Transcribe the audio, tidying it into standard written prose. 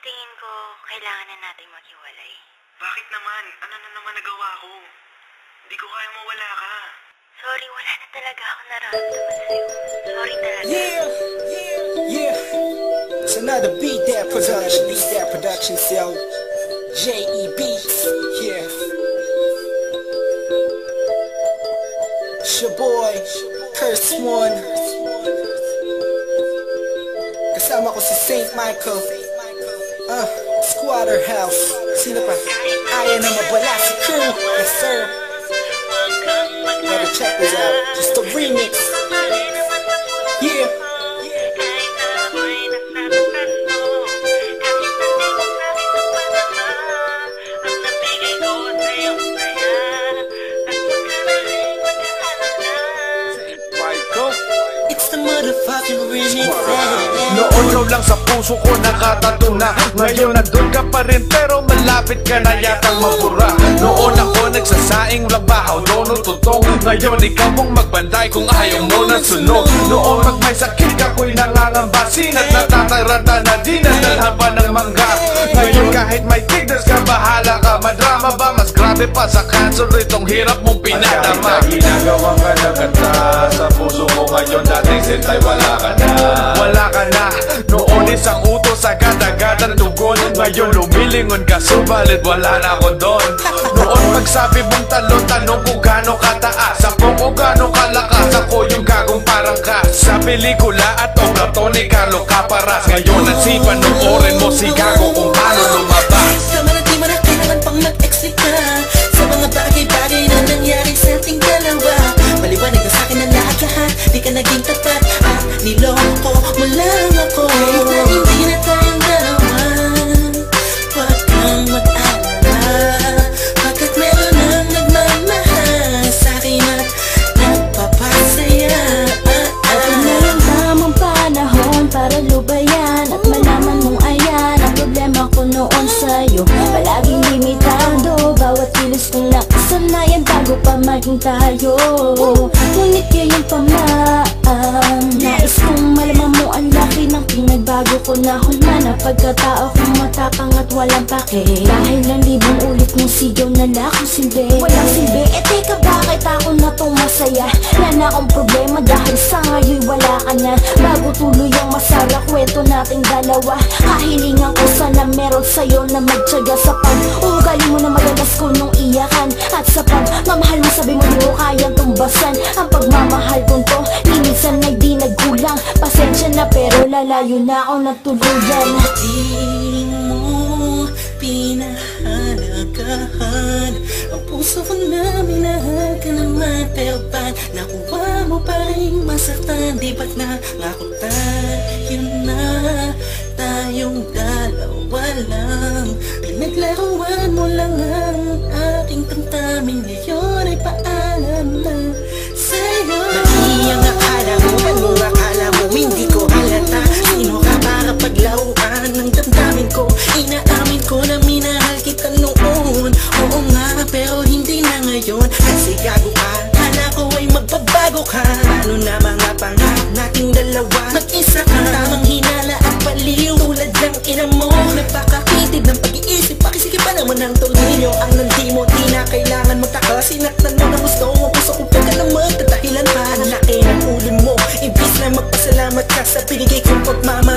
tingin ko, kailangan na natin maghiwalay. Bakit naman? Ano na naman nagawa ko? Hindi ko kaya mawala ka. Sorry, wala na talaga ako nararamdaman sa'yo. Sorry talaga. Yeah. It's another Beat That Production cell. J.E.B. Yeah. It's your boy, Curse One. Kasama ko si St. Michael. Squatter House. Sino pa? Ayan na mabala si crew. Yes sir. Gotta check this out. Just a remix. Yeah. It's the motherfucking remix. Noon lang sa puso ko nakatato na. Ngayon nandun ka pa rin pero malapit ka na yatang mabura. Noon ako nagsasaing labahaw, doon tutong. Ngayon ikaw mong magbanday kung ayaw mo na sunog. Noon pag may sakit ako'y nangangambasin at natataranta na di nadalhan pa ng mangga. Ngayon kahit may tigdas ka, bahala ka. Madrama ba? Mas grabe pa sa cancer itong hirap mong pinadama. Ginagawang ka na kanta sa puso mo ngayon, dating sentay wala ka na. Wala ka na. Noon isang utos agad-agad ang tugon. Ngayon lumilingon ka subalit wala na ako doon. Noon magsabi mong tanong kung gaano kataas ako o gaano kalakas ako yung gagong parang ka. Sa pelikula at obra to ni Carlo Caparas. Ngayon ang sipanoorin mo si gago kung paano lumabas. Sama na di mo na kailangan pang mag-exit ka sa mga bagay-bagay na nangyari sa ating dalawa. Maliwanag na sa'kin ang lahat-lahat, di ka naging tapat at niloko mo lang ako. Kahit na hindi na tayong dalawa, huwag kang mag-alala, pagkat meron ang nagmamahal sa'kin at nagpapasaya. Ako na yung tamang panahon para lubayan at malaman mong ayan ang problema ko noon sa'yo. Palaging limitado, bawat kilos kong nakasanayan bago pa maging tayo. Ngunit ngayon pa nais kong malaman mo ang laki ng pinagbago ko. Nahon man ang pagkatao kong matapang at walang pake. Dahil ng libong ulit mong sigaw na lakong silbi, walang silbi. Teka, bakit ako na tong masaya? Wala na akong problema dahil sa ngayon wala ka na. Bago tuloy ang masarap kwento nating dalawa, kahilingan ko sana meron sa'yo na magtyaga sa pag-ugali mo na madalas ko nung iyakan. At sa pagmamahal mo sabi mo di mo kayang tumbasan ang pagmamahal kong to. Minsan ay di nagkulang, pasensya na pero lalayo na ako ng tuluyan. Di mo pinahalagahan ang puso ko na minahal ka naman. Pero ba't nakuha mo pa rin masaktan? Di ba't nangako tayo na tayong dalawa lang? Pinaglaruan mo lang ang aking tamtamin. Ngayon ay paalam na sa'yo. Mali ang akala mo, anong akala mo? Hindi ko halata. Sino ka para paglaruan ng damdamin ko? Inaamin ko na minahal kita noon. Oo nga, pero hindi na ngayon. Kasi gago ka, kala ko ay magbabago ka. Ano na mga pangarap nating dalawa? Mag-isa ka, tamang hinala at baliw. Tulad ng ina mo, nagpakakitid ng pag-iisip. Pakisige pa naman ang tornilyo. Ang nandi mo, di na kailangan magtaka. Sinaktan mo na gusto mo, puso ko pa ka naman. Tatahilan pa, ang laki ng ulo mo. Imbis na magpasalamat ka sa pinigay kong pagmamahal.